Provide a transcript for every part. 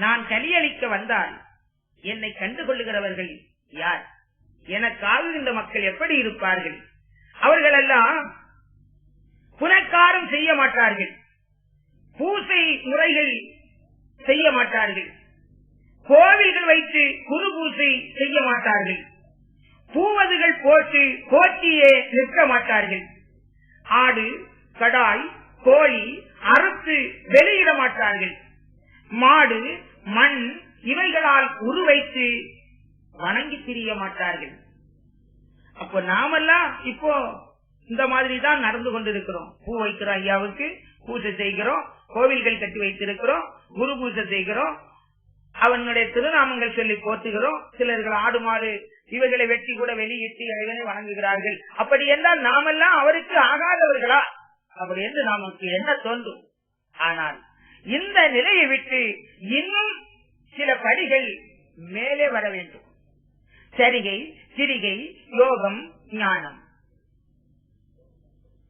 நான் கலியளிக்க வந்தால் என்னை கண்டுகொள்ளுகிறவர்கள் யார்? எனக்கு ஆளுகின்ற மக்கள் எப்படி இருப்பார்கள்? அவர்கள் எல்லாம் புனக்காரம் செய்ய மாட்டார்கள், பூசை முறைகள் செய்ய மாட்டார்கள், கோவில்கள் வைத்து குரு பூசை செய்ய மாட்டார்கள், பூவதுகள் போட்டு போற்றியே நிற்க மாட்டார்கள், ஆடு கடாய் கோழி அறுத்து வெளியிட மாட்டார்கள், மாடு மண் இவைகளால் உருவைத்து வணங்கி திரிய மாட்டார்கள். அப்போ நாமெல்லாம் இப்போ இந்த மாதிரி தான் நடந்து கொண்டிருக்கிறோம். பூ வைக்கிறோம், ஐயாவுக்கு பூஜை செய்கிறோம், கோவில்கள் கட்டி வைத்திருக்கிறோம், குரு பூஜை செய்கிறோம், அவனுடைய திருநாமங்கள் சொல்லி போற்றுகிறோம். சிலர்கள் ஆடு மாடு இவைகளை வெட்டி கூட வெளியிட்டு இறைவனை வணங்குகிறார்கள். அப்படி என்றால் நாமெல்லாம் அவருக்கு ஆகாதவர்களா? அப்படி என்று நமக்கு என்ன தோன்றும். ஆனால் இந்த நிலையை விட்டு இன்னும் சில படிகள் மேலே வர வேண்டும். சரிகை சிரிகை யோகம் ஞானம்.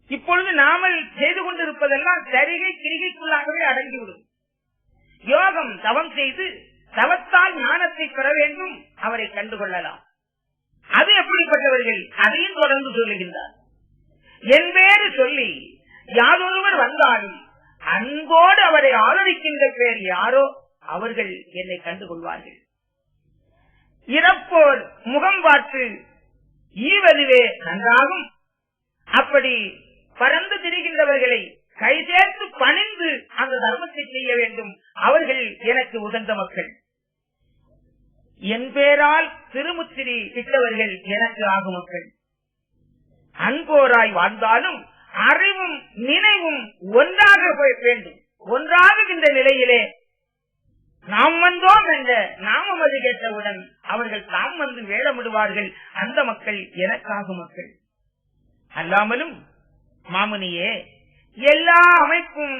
இப்பொழுது நாமல் செய்து கொண்டிருப்பதெல்லாம் சரிகை கிரிகைக்குள்ளாகவே அடங்கிவிடும். யோகம் தவம் செய்து தவத்தால் ஞானத்தை பெற வேண்டும், அவரை கண்டுகொள்ளலாம். அது எப்படிப்பட்டவர்கள்? அதையும் தொடர்ந்து சொல்லுகின்றார். என் பேரு சொல்லி யாதொருவர் வந்தாலும் அன்போடு அவரை ஆதரிக்கின்ற பேர் யாரோ அவர்கள் என்னை கண்டுகொள்வார்கள். இறப்போர் முகம் பார்த்து ஈவதுவே நன்றாகும். அப்படி பறந்து திரிகின்றவர்களை கை சேர்த்து பணிந்து அந்த தர்மத்தை செய்ய வேண்டும். அவர்கள் எனக்கு உகந்த மக்கள். என் பேரால் திருமுத்திரி இட்டவர்கள் எனக்கு ஆகும் மக்கள். அன்போராய் வாழ்ந்தாலும் அறிவும் நினைவும் ஒன்றாக வேண்டும். ஒன்றாகுகின்ற நிலையிலே நாம் வந்தோம் என்ற நாமம் அது கேட்டவுடன் அவர்கள் தாம் வந்து வேடமிடுவார்கள். அந்த மக்கள் எனக்காகும் மக்கள். அல்லாமலும் மாமுனியே, எல்லா அமைப்பும்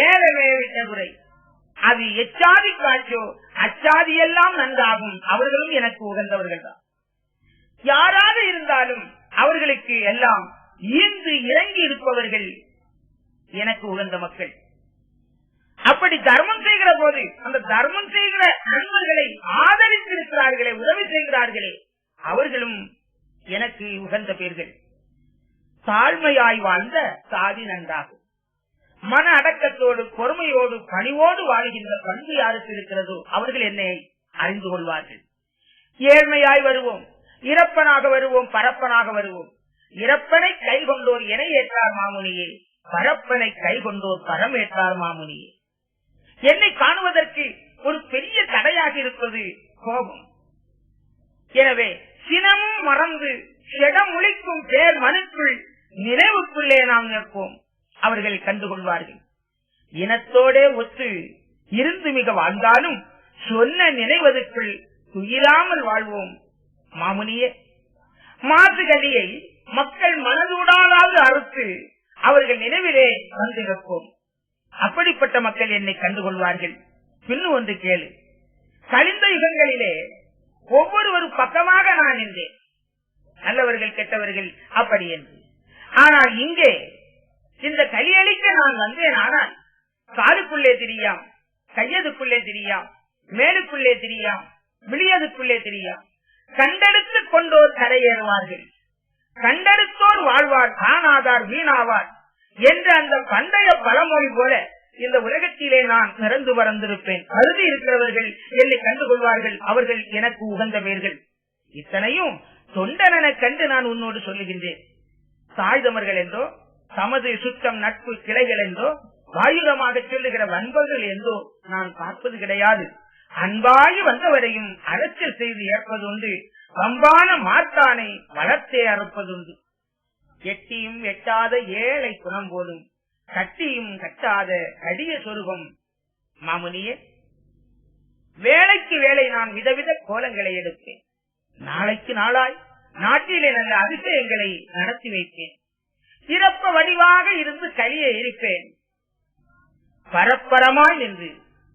ஏறவே விட்டகுறை. அது எச்சாதி காட்சோ அச்சாதி எல்லாம் நன்றாகும். அவர்களும் எனக்கு உகந்தவர்கள் தான். யாராக இருந்தாலும் அவர்களுக்கு எல்லாம் ஈந்து இறங்கி இருப்பவர்கள் எனக்கு உகந்த மக்கள். அப்படி தர்மம் செய்கிற போது அந்த தர்மம் செய்கிற நண்பர்களை ஆதரித்திருக்கிறார்களே, உதவி செய்கிறார்களே, அவர்களும் எனக்கு உகந்த பேர்கள். தாழ்மையாய் வாழ்ந்த சாதி நன்றாகும். மன அடக்கத்தோடு பொறுமையோடு பணிவோடு வாழ்கின்ற பண்பு யாருக்கு இருக்கிறதோ அவர்கள் என்னை அறிந்து கொள்வார்கள். ஏழ்மையாய் வருவோம், இறப்பனாக வருவோம், பரப்பனாக வருவோம். இறப்பனை கை கொண்டோர் என ஏற்றார் மாமுனியே, பரப்பனை கை கொண்டோர் பரம் ஏற்றார் மாமுனியே. என்னை காணுவதற்கு ஒரு பெரிய தடையாக இருப்பது கோபம். எனவே சினமும் மறந்து செடமுழிக்கும் பேர் மனுக்குள் நினைவுக்குள்ளே நாம் நிற்போம். அவர்கள் கண்டுகொள்வார்கள். இனத்தோடே ஒத்து இருந்து மிக வாழ்ந்தாலும் சொன்ன நினைவதற்குள் துயிலாமல் வாழ்வோம் மாமுனியே. மாசுகலியை மக்கள் மனதூடாவது அறுத்து அவர்கள் நினைவிலே வந்திருப்போம். அப்படிப்பட்ட மக்கள் என்னை கண்டுகொள்வார்கள். பின்னும் ஒன்று கேளு. கழிந்த யுகங்களிலே ஒவ்வொரு பக்கமாக நான் நின்றேன், நல்லவர்கள் கெட்டவர்கள் அப்படி என்று. ஆனால் இங்கே இந்த கலியளிக்க நான் வந்தேன். ஆனால் காலுக்குள்ளே தெரியாம், கையதுக்குள்ளே தெரியாம், மேலுக்குள்ளே தெரியாம், விளியதுக்குள்ளே தெரியாம். கண்டெடுத்துக் கொண்டோர் கரையேறுவார்கள், கண்டெடுத்தோர் வாழ்வார், காணாதார் வீணாவார் என்ற அந்த பண்டைய பழமொழி போல இந்த உலகத்திலே நான் நிறந்து பறந்திருப்பேன். கருதி இருக்கிறவர்கள் என்னை கண்டுகொள்வார்கள். அவர்கள் எனக்கு உகந்த பேர்கள். இத்தனையும் தொண்டனென கண்டு நான் உன்னோடு சொல்லுகின்றேன். தாழ்தமர்கள் என்றோ தமது சுத்தம் நட்பு கிளைகள் என்றோ வாயுரமாக சொல்லுகிற வன்பர்கள் என்றோ நான் பார்ப்பது கிடையாது. அன்பாகி வந்தவரையும் அரசியல் செய்து ஏற்பதுண்டு, வம்பான மாத்தானை வளர்த்தே அறுப்பதுண்டு. எட்டியும் எட்டாத ஏழை குணம் போலும், கட்டியும் கட்டாத கடிய சொருபம். மாமுனியே, வேலைக்கு வேலை நான் விதவித கோலங்களை எடுப்பேன். நாளைக்கு நாளாய் நாட்டிலே நல்ல அதிசயங்களை நடத்தி வைப்பேன். சிறப்பு வடிவாக இருந்து கலியை எரிப்பேன். பரப்பரமாய் நின்று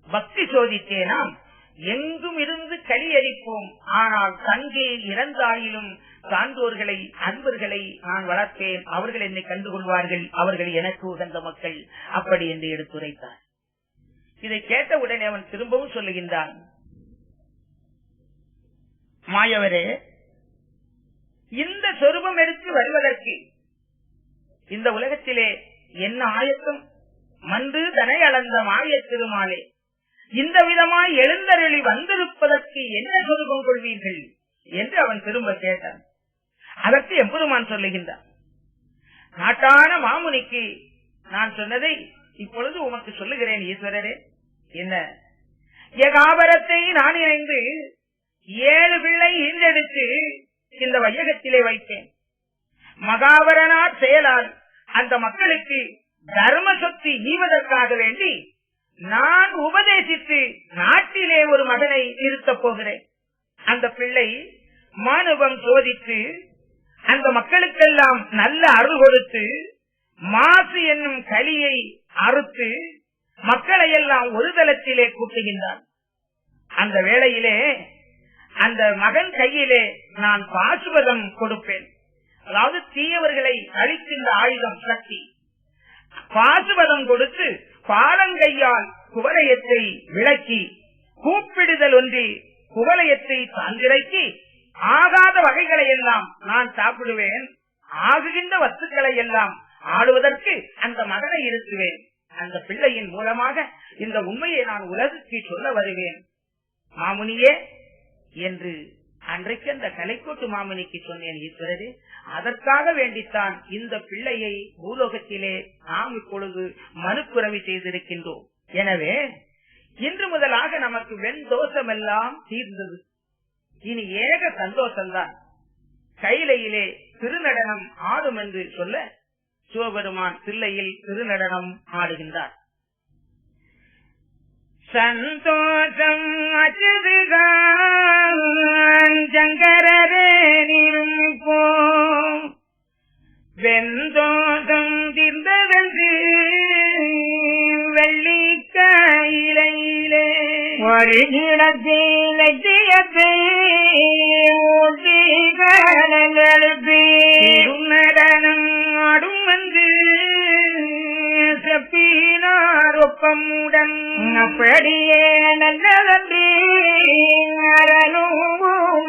பக்தி சோதித்தேனாம். எங்கும் இருந்து களி எரிப்போம். ஆனால் தங்கே இறந்தாயிலும் சான்றோர்களை அன்பர்களை நான் வளர்ப்பேன். அவர்கள் என்னை கண்டுகொள்வார்கள். அவர்கள் எனக்கு உகந்த மக்கள். அப்படி என்று எடுத்துரைத்தார். இதை கேட்ட உடனே அவன் திரும்பவும் சொல்லுகின்றான், மாயவரே, இந்த சொரூபம் எடுத்து வருவதற்கு இந்த உலகத்திலே என்ன ஆயத்தம்? மன்று தனை அளந்த மாய திருமாலே, இந்த விதமாய் எழுந்தருளி வந்திருப்பதற்கு என்ன சொரூபம் கொள்வீர்கள் என்று அவன் திரும்ப கேட்டான். அதற்கு எம்பெருமான் சொல்லுகின்றான், நாட்டான மாமுனிக்கு நான் சொன்னதை இப்பொழுது உமக்கு சொல்லுகிறேன் ஈஸ்வரரே. என்ன? ஏகாபரத்தை நான் இணைந்து 7 பிள்ளை ஈன்றெடுத்து இந்த வையகத்திலே வைத்தேன். மகாபரனார் செயலால் அந்த மக்களுக்கு தர்ம சக்தி ஈவதற்காக வேண்டி நான் உபதேசித்து நாட்டிலே ஒரு மகனை நிறுத்தப் போகிறேன். அந்த பிள்ளை மானுபம் சோதித்து அந்த மக்களுக்கெல்லாம் நல்ல அருள் கொடுத்து மாசு என்னும் கலியை அறுத்து மக்களை எல்லாம் ஒரு தளத்திலே கூட்டுகின்றான். அந்த வேளையிலே அந்த மகன் கையிலே நான் பாசுபதம் கொடுப்பேன். அதாவது தீயவர்களை அழிக்கின்ற ஆயுதம் சக்தி. பாசுபதம் கொடுத்து பாலங்கையால் குவலயத்தை விளக்கி கூப்பிடுதல் ஒன்றி குவலயத்தை சான்றிறக்கி ஆகாத வகைகளை எல்லாம் நான் சாப்பிடுவேன். ஆகுகின்ற வஸ்துக்களை எல்லாம் ஆடுவதற்கு அந்த மகனை இருத்துவேன். அந்த பிள்ளையின் மூலமாக இந்த உண்மையை நான் உலகுக்கு சொல்ல வருவேன் மாமுனியே என்று அன்றைக்கு அந்த கலைக்கோட்டு மாமுனிக்கு சொன்னேன் ஈஸ்வரரே. அதற்காக வேண்டித்தான் இந்த பிள்ளையை பூலோகத்திலே நாம் இப்பொழுது மறுபிறவி செய்திருக்கின்றோம். எனவே இன்று முதலாக நமக்கு வெண்தோஷம் எல்லாம் தீர்ந்தது. இனி ஏக சந்தோஷம்தான். கைலையிலே திருநடனம் ஆடும் என்று சொல்ல சிவபெருமான் தில்லையில் திருநடனம் ஆடுகின்றார். சந்தோஷம் அச்சுதுதான் சங்கரரே நிருப்போம், வெந்தோஷம் தீர்ந்ததென்று வெள்ளிக்காயிலே ஒரு இடத்தில் லட்சியத்தை ஊட்டிகளுக்கு நடனம் ஆடும் வந்து செப்பினார் ஒப்பமுடன். அப்படியே நல்லதன்றி அரணும்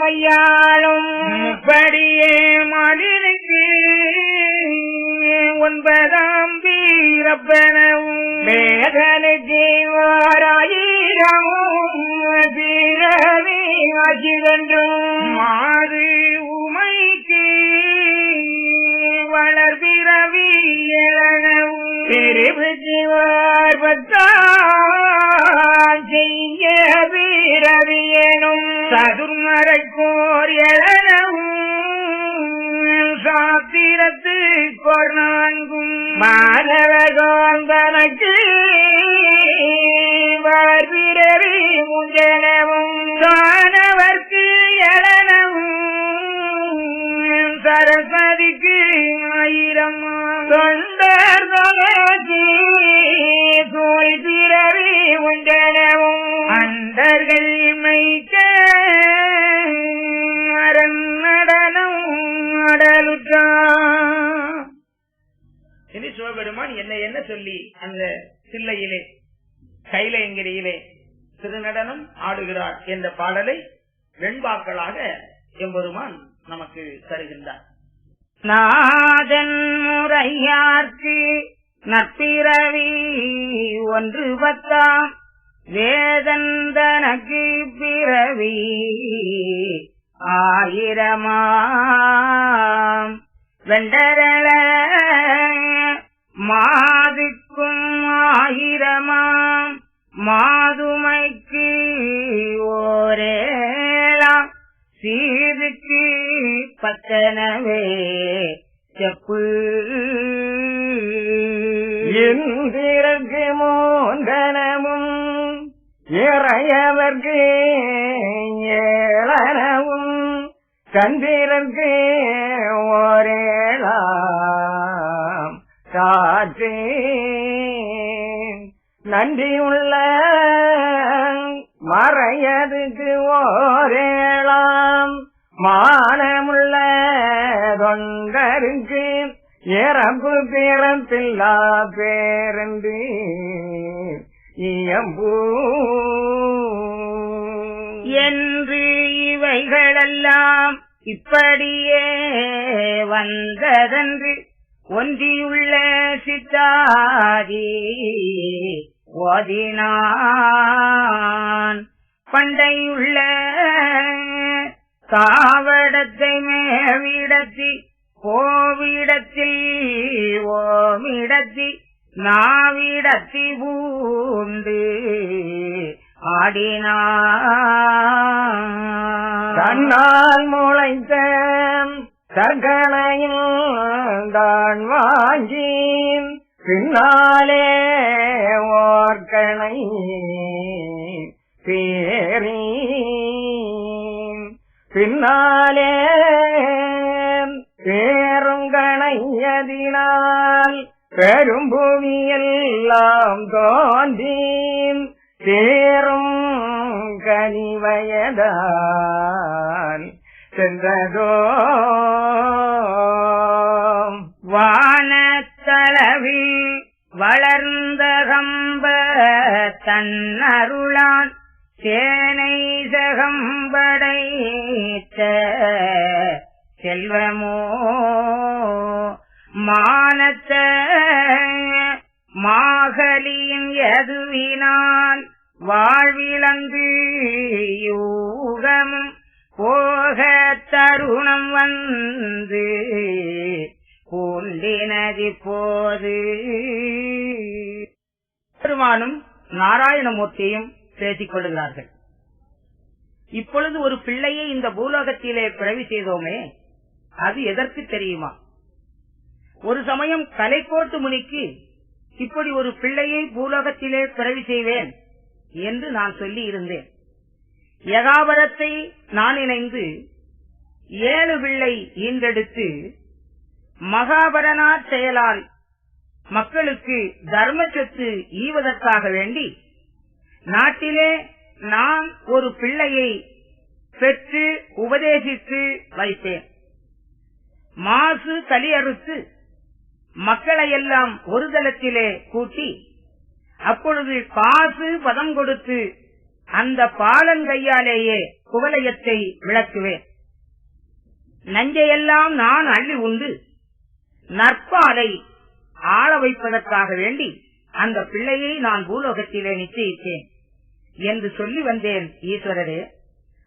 ஐயாளும் அப்படியே மாலினுக்கு 9ஆம் வீரப்பனவும் வேதனுக்கு 1000 பிறவி ஆகின்றோம். மாறு உமைக்கு வளர்பிறவி எழவும் செய்ய பிறவியனும் சதுர்மறைக்கோர் எழவும் சாத்திரத்து கொர்நான்கும் மாணவர்கள் தனக்கு வளர்பிறவி முஞ்சனவும் தானவர்க்கு எழனவும் சரஸ்வதிக்கு 1000 தொண்டர் தோல் பிறவி உண்டனவும் அண்டர்கள் மைக்க நடனம் அடலுற்றான். இனி சிவபெருமான் என்ன சொல்லி அந்த தில்லையிலே கைலையங்கிரியிலே திருநடனம் ஆடுகிறார் என்ற பாடலை வெண்பாக்களாக எம்பெருமான் நமக்கு தருகின்றார். நாதன் முறையார்க்கு நற்பிறவி 110 வேதந்தனக்கு பிறவி 1000 வெண்டரள மாதுக்கும் 1000 மாதுமைக்கு ஓரேலாம் சீதுக்கு 10 செப்பு இந்திரக்கு 3 இறையவர்க்கு 7 சந்திரக்கு 1 காற்று நன்றியுள்ள மறையதுக்கு 1 மானமுள்ள தொண்டருக்கு இறப்பு பிறப்பில்லா பேரன்று இயம்பூ என்று இவைகளெல்லாம் இப்படியே வந்ததன்று ஒன்றியுள்ள சித்தாதி ஓதினான் பண்டையுள்ள காவடத்தை மேவிடத்தி கோவிடத்தில் ஓமிடத்தி நாவிடத்தி பூண்டு ஆடினான் கண்ணால் முளைத்த கற்களையும் தான் வாங்கி பின்னாலே ஓர்கணை பேரி பின்னாலே பேருங்கணையதினால் பெரும்புவியெல்லாம் தோன்றி சேரும் கனிவயதான் சென்றதோ வானத்தளவில் வளர்ந்த கம்ப தன்னருளான் சேனை சகம்படைத்த செல்வமோ மானத்த மாகலியின் எதுவினால் வாழ்விலங்கு யூகமும் போக தருணம் வந்து பூண்டினதி போது. பெருமானும் நாராயணமூர்த்தியும் பேசிக் கொள்கிறார்கள். இப்பொழுது ஒரு பிள்ளையை இந்த பூலோகத்திலே பிறவி செய்தோமே, அது எதற்கு தெரியுமா? ஒரு சமயம் கலைக்கோட்டு முனிக்கு இப்படி ஒரு பிள்ளையை பூலோகத்திலே பிறவி செய்வேன் என்று நான் சொல்லி இருந்தேன். யகாபரத்தை நான் இணைந்து 7 பிள்ளை ஈன்றெடுத்து மகாபரனார் செயலால் மக்களுக்கு தர்ம சொத்து ஈவதற்காக வேண்டி நாட்டிலே நான் ஒரு பிள்ளையை பெற்று உபதேசித்து வைப்பேன். மாசு கலியறுத்து மக்களையெல்லாம் ஒரு தளத்திலே கூட்டி அப்பொழுது காசு பதம் கொடுத்து அந்த பாலங்கையாலேயே குவலயத்தை விளக்குவேன். நஞ்சையெல்லாம் நான் அள்ளி உண்டு நற்பாலை ஆள வைப்பதற்காக வேண்டி அந்த பிள்ளையை நான் பூலோகத்திலே நிச்சயித்தேன் என்று சொல்லி வந்தேன் ஈஸ்வரரே.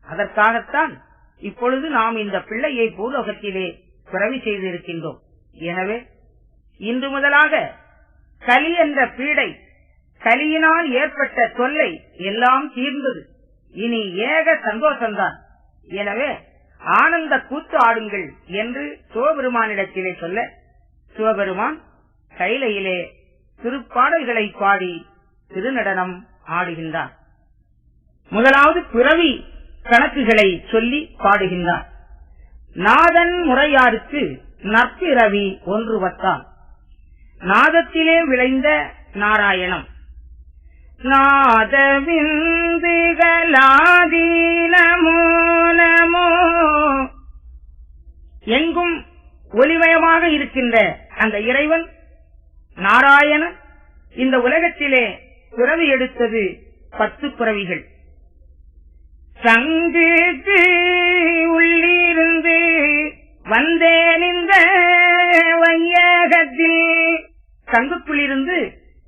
அதற்காகத்தான் இப்பொழுது நாம் இந்த பிள்ளையை பூலோகத்திலே பிறவி செய்திருக்கின்றோம். எனவே இன்று முதலாக கலி என்ற பீடை, கலியினால் ஏற்பட்ட தொல்லை எல்லாம் தீர்ந்தது. இனி ஏக சந்தோஷம்தான். எனவே ஆனந்த கூத்து ஆடுங்கள் என்று சிவபெருமானிடத்திலே சொல்ல, சிவபெருமான் கைலையிலே திருப்பாடல்களை பாடி திருநடனம் ஆடுகின்றார். முதலாவது பிறவி கணக்குகளை சொல்லி பாடுகின்றார். நாதன் முறையாருக்கு நற்பிறவி ஒன்று வத்தான். நாதத்திலே விளைந்த நாராயணம். நாதவிந்துகளாதீனமோ நமோ. எங்கும் ஒளிமயமாக இருக்கின்ற அந்த இறைவன் நாராயணன் இந்த உலகத்திலே பிறவி எடுத்தது 10 பிறவிகள். சங்குக்கு உள்ளிருந்து வந்தேன் இந்த வையகத்தில். சங்குக்குள்ளிருந்து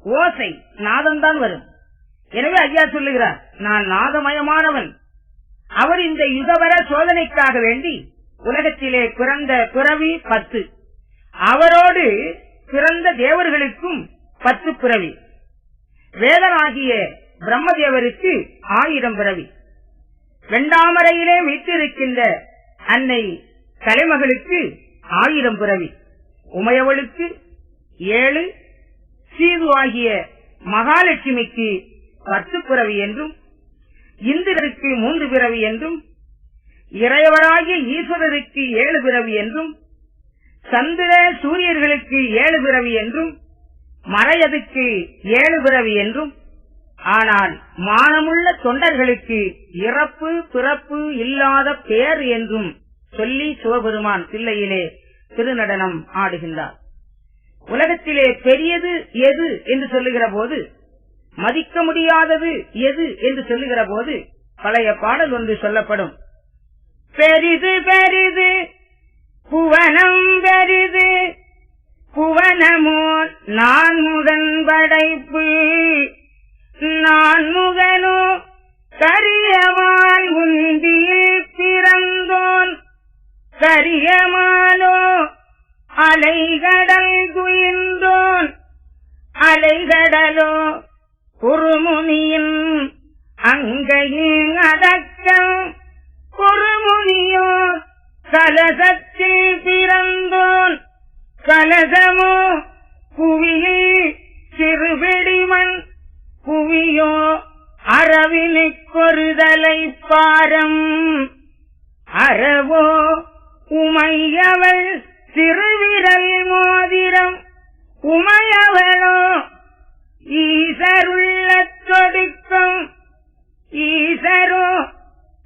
ஓசை நாதம்தான் வரும். எனவே ஐயா சொல்லுகிறார், நான் நாதமயமானவன். அவர் இந்த யுகவர சோதனைக்காக வேண்டி உலகத்திலே பிறந்த பிறவி 10. அவரோடு பிறந்த தேவர்களுக்கும் 10 பிறவி. வேதனாகிய பிரம்மதேவருக்கு 1000 பிறவி. வெண்டாமரையிலே வீற்றிருக்கின்ற அன்னை கலைமகளுக்கு 1000 பிறவி. உமையவளுக்கு 7, சீது ஆகிய மகாலட்சுமிக்கு 10 பிறவி என்றும், இந்திரருக்கு 3 பிறவி என்றும், இறைவராகிய ஈஸ்வரருக்கு 7 பிறவி என்றும், சந்திர சூரியர்களுக்கு 7 பிறவி என்றும், மறையதுக்கு 7 பிறவி என்றும், ஆனால் மானமுள்ள தொண்டர்களுக்கு இறப்பு பிறப்பு இல்லாத பேர் என்றும் சொல்லி சிவபெருமான் பிள்ளையிலே திருநடனம் ஆடுகின்றார். உலகத்திலே பெரியது எது என்று சொல்லுகிற போது மதிக்க முடியாதது எது என்று சொல்லுகிற போது பழைய பாடல் ஒன்று சொல்லப்படும். பெரிது பெரிது புவனம் பெரிது புவனமோ நான் முகன் படைப்பு நான் முகனோ கரியமான் உந்தியில் பிறந்தோன் கரியமானோ அலைகடல் துயின்றோன் அலைகடலோ குறுமுனியின் அங்கையில் அடக்கம் குறுமுனியோ கலசத்தில் பிறந்தோன் கலசமோ புவியில் சிறுபிடிமண் புவியோ அரவினுக்கொருதலை பாரம் அறவோ உமையவள் திருவிரல் மோதிரம் உமையவளோ ஈசருள்ள தொடுக்கும் ஈசரோ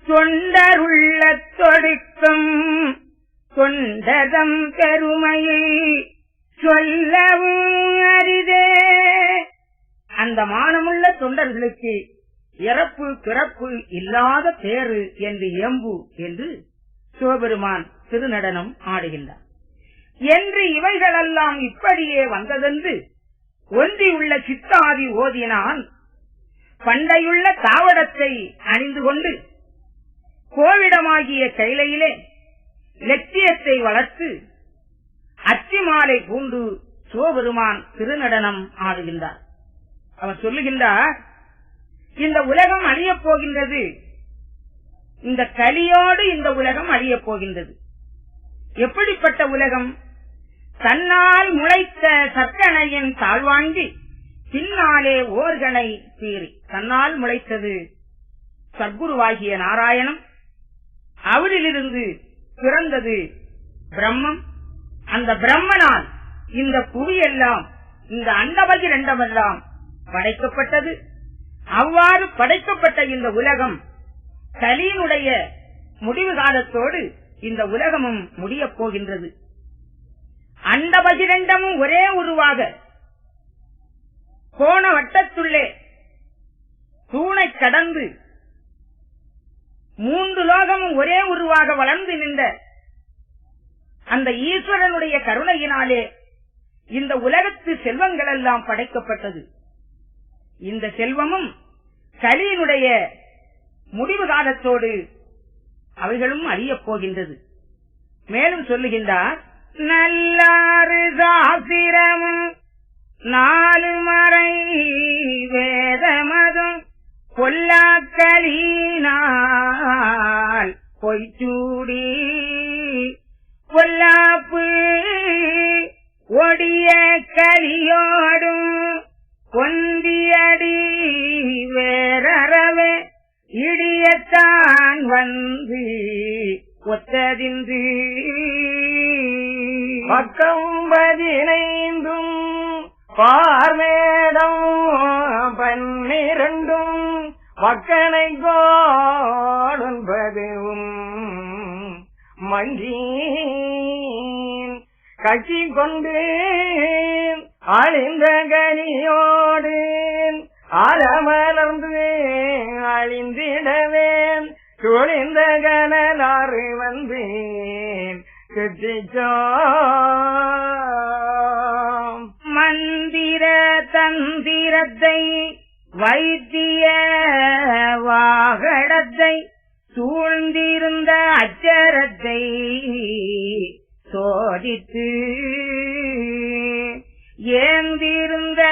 தொண்டருள்ள தொடுக்கும் தொண்டதம் பெருமையை சொல்லவும் அரிதே. அந்த மானமுள்ள தொண்டர்களுக்கு இறப்பு பிறப்பு இல்லாத பேரு என்று எம்பு என்று சிவபெருமான் திருநடனம் ஆடுகின்றார். என்று இவைகளெல்லாம் இப்படியே வந்ததென்று ஒன்றியுள்ள சித்தாதி ஓதினான். பண்டையுள்ள தாவடத்தை அணிந்து கொண்டு கோவிடமாகிய கைலையிலே லட்சியத்தை வளர்த்து அச்சிமாலை பூண்டு சிவபெருமான் திருநடனம் ஆடுகின்றார். அவர் சொல்லுகின்றார், இந்த உலகம் அழியப் போகின்றது, இந்த கலியோடு இந்த உலகம் அழியப் போகின்றது. எப்படிப்பட்ட உலகம்? தன்னால் முளைத்த சர்க்கணையின் தாழ்வாங்கி பின்னாலே ஓர்கனை பீறி. தன்னால் முளைத்தது சத்குருவாகிய நாராயணம், அவரிலிருந்து பிறந்தது பிரம்மம். அந்த பிரம்மனால் இந்த புவியெல்லாம் இந்த அண்டபகிரண்டமெல்லாம் படைக்கப்பட்டது. அவ்வாறு படைக்கப்பட்ட இந்த உலகம் கலியினுடைய முடிவு காலத்தோடு இந்த உலகமும் முடியப் போகின்றது. அண்டபகிரண்டமும் ஒரே உருவாக கோண வட்டத்துள்ளே தூணை கடந்து 3 லோகமும் ஒரே உருவாக வளர்ந்து நின்ற அந்த ஈஸ்வரனுடைய கருணையினாலே இந்த உலகத்து செல்வங்கள் எல்லாம் படைக்கப்பட்டது. இந்த செல்வமும் கலியினுடைய முடிவு காலத்தோடு அவைகளும் அழியப் போகின்றது. மேலும் சொல்லுகின்றார், நல்லாறு சாஸ்திரமும் 4 மறை வேதமதும் பொல்லாக்கலினால் பொய்ச்சூடி பொல்லாப்பு ஒடிய கலியோடும் பொந்தியடி வேறறவே இடியத்தான் வந்து ஒத்ததின்று பக்கம் 15 பார்மேடம் 12 வக்கனை கோடும் மஞ்சீன் கட்சி கொண்டு அழிந்த கனியோடு அறமலர்ந்து அழிந்திடவேன் துணிந்த கனலாறு வந்தேன் கெட்டிச்சோ மந்திர தந்திரத்தை வைத்திய வாகடத்தை சூழ்ந்திருந்த அச்சரத்தை சோதித்து ஏந்திருந்த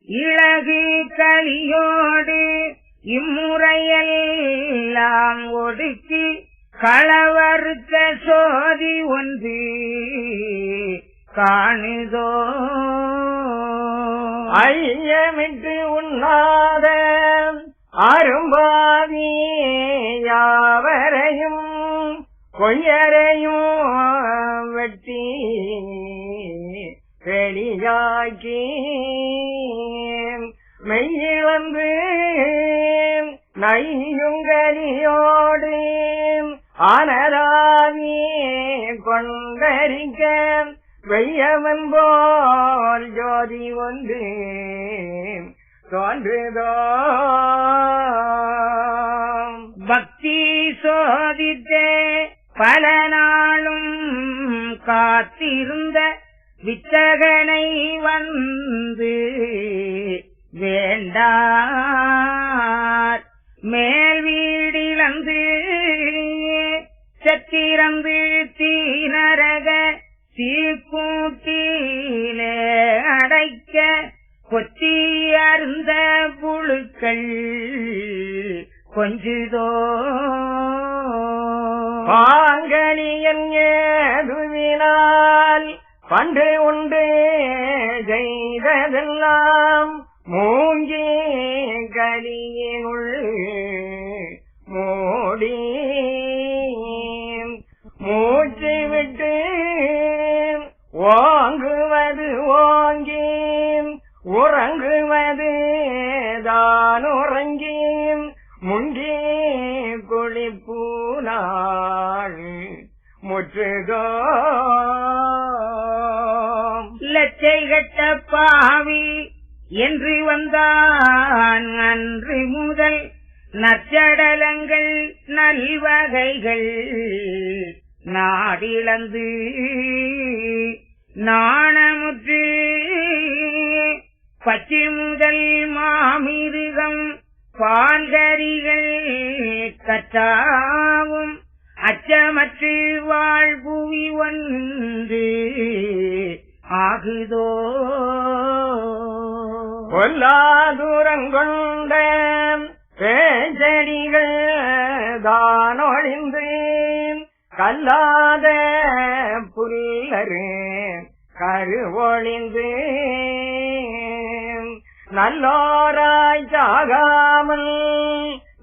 இளகு கலியோடு இம்முறையெல்லாம் ஒடுக்கி களவறுத்த சோதி ஒன்று காணுதோ ஐயமிட்டு உண்ணாத அரும்பாதி யாவரையும் கொய்யரையும் வெட்டி வெளியாக்கி மெய்யிழந்து நையுங்கலியோடு ஆனராவி கொண்டரிக்க வெய்யவன் போல் ஜோதி ஒன்று தோன்றுதோ பக்தி சோதித்தே பல நாளும் காத்திருந்த வித்தகனை வந்து வேண்டார் மேல் வீடிலந்து சத்திரந்து தீநரக சீக்கூட்டிலே அடைக்க கொத்தி அருந்த புழுக்கள் கொஞ்சுதோ பாங்கனியன் ஏதுவினால் பண்டு உண்டு செய்ததெல்லாம் மூங்கி கலியினுள் மூடி மூச்சு விட்டு ஓங்குவது ஓங்கி உறங்குவது தான் உறங்கி முங்கி குளிப்பூனாள் முற்றுதோ லட்சை கட்ட பாவி என்று வந்தான் அன்று முதல் நற்சடலங்கள் நல்வகைகள் நாடிழந்து நாணமுற்று பச்சை முதல் மாமிருகம் பால்கரிகள் கற்றாவும் அச்சமற்று வாழ்புவி ஒன்று ஆகுதோ பொல்லாதுரங்கொண்ட பேஞ்சடிகள் தானொழிந்து கல்லாத புல்லரு கருவொழிந்து நல்லோராய் சாகாமல்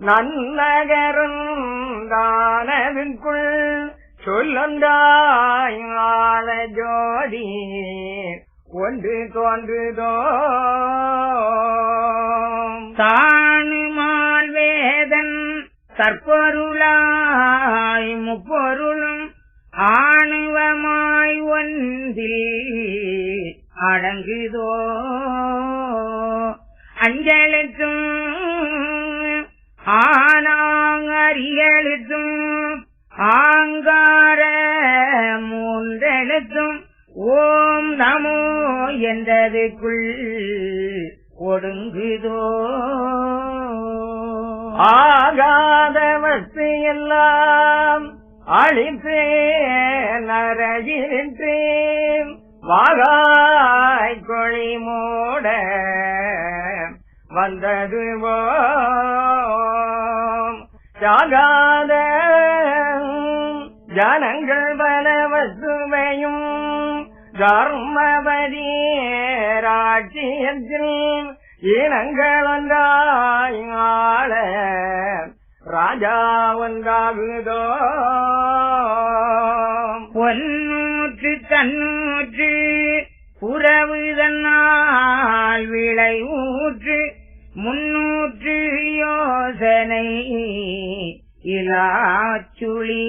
நன்னகரும் தானவிற்குள் சொல்லொன்றாய் ஆள ஜோதி ஒன்று தோன்றுதோ தானுமால் வேதன் தற்பொருளாய் முப்பொருளும் ஆணுவமாய் ஒன்றில் அடங்குதோ அஞ்சலுக்கும் ஆனாங்கறியலுக்கும் ஆங்கார மூன்றெழுத்தும் ஓம் நமோ என்றதுக்குள் ஒடுங்குதோ ஆகாத வஸ்து எல்லாம் அழித்தே நரகிலின்றே வாகாய் கொழி மூட வந்ததுவோ சாகாத ஜனங்கள் பல வசுவையும் தர்மபதி ராட்சியத்தில் இனங்கள் ஒன்றாய் ஆள ராஜா ஒன்றாகுதோ பொன்னூற்று தன்னூற்று புறவுதனால் விளை ஊற்று முன்னூற்று யோசனை இலாச்சுளி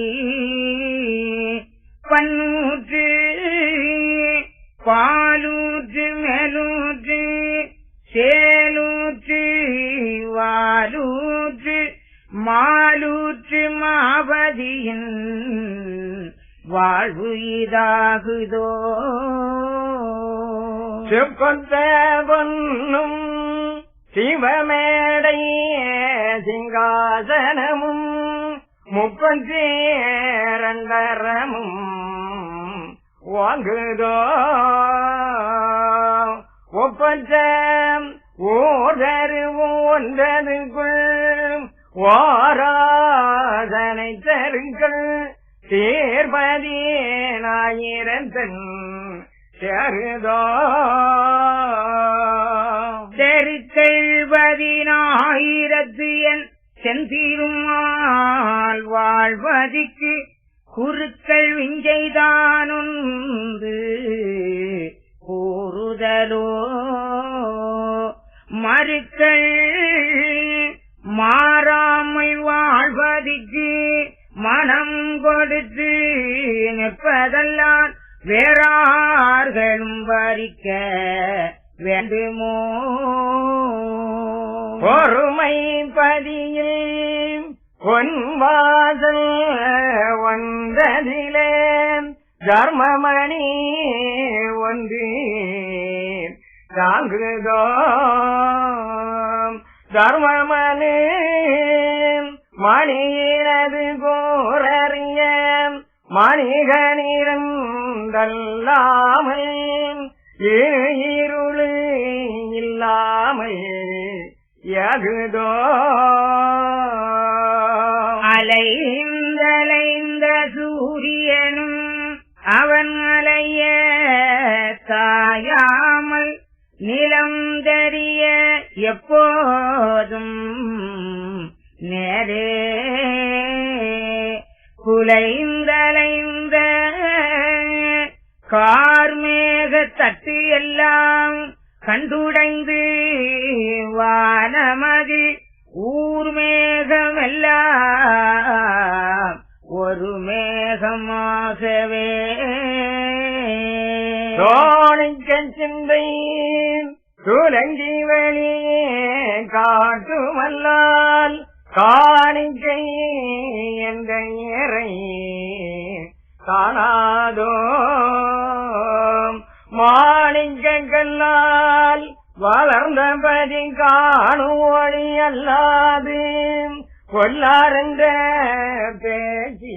பன்னூற்று பாலூற்று மேலூற்று சேலூற்று வாலூற்று மாலூற்று மாபதியின் வாழ்வு இதாகுதோ செப்பத்த பொன்னும் சிவமேடை சிங்காசனமும் முப்பஞ்சேரண்டரமும் வாங்குதோ ஒப்பற்ற ஓதருவும் ஒன்றதுக்குள் வாராதனை தருங்கள் சேர்பதினாயிரத்தன் சேருதோ தெருக்கெழ்பதினாயிரத்து என் செந்திருமால் வாழ்வதிக்கு குறுக்கள் விஞ்சைதானொன்று கூறுதலோ மறுக்கள் மாறாமல் வாழ்வதிக்கு மனம் கொடுத்து நிற்பதெல்லாம் வேறார்களும் வரிக்க வேண்டுமோ பொன்வாசல் வந்ததிலே தர்மமணி ஒன்று தாங்குதோ தர்மமணி மணியினது கோரறிய மணிகனிரந்தல்லாமல் இருளு இல்லாமல் யகுதோ அலைந்த சூரியனும் அவன் அலைய தாயாமல் நிலம் தெரிய எப்போதும் நேரே குலைந்தலைந்த கார்மேக தட்டு எல்லாம் கண்டுடைந்து வானமதி ஊர்மேகமெல்லாம் ஒரு மேகமாகவே தோணிக்க சிந்தை துலங்கி வெளியே காட்டுமல்லால் காணிக்கை என்ற இறை காணாதோ மாணிக்கல்லால் வளர்ந்தபடி காணுவழி அல்லாது கொல்லாரந்த பேசி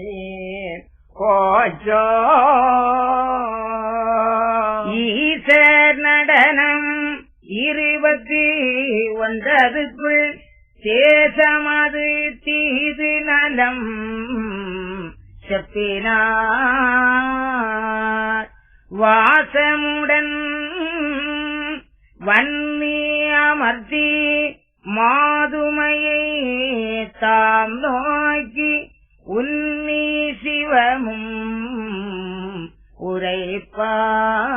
கோச்சோ ஈசர் நடனம் 29 தேசமது தீது நலம் செப்பினார் வாசமுடன் வன்னி அமர்த்தி மாதுமையை தாம் நோக்கி உன்னி சிவமும் உரைப்பார்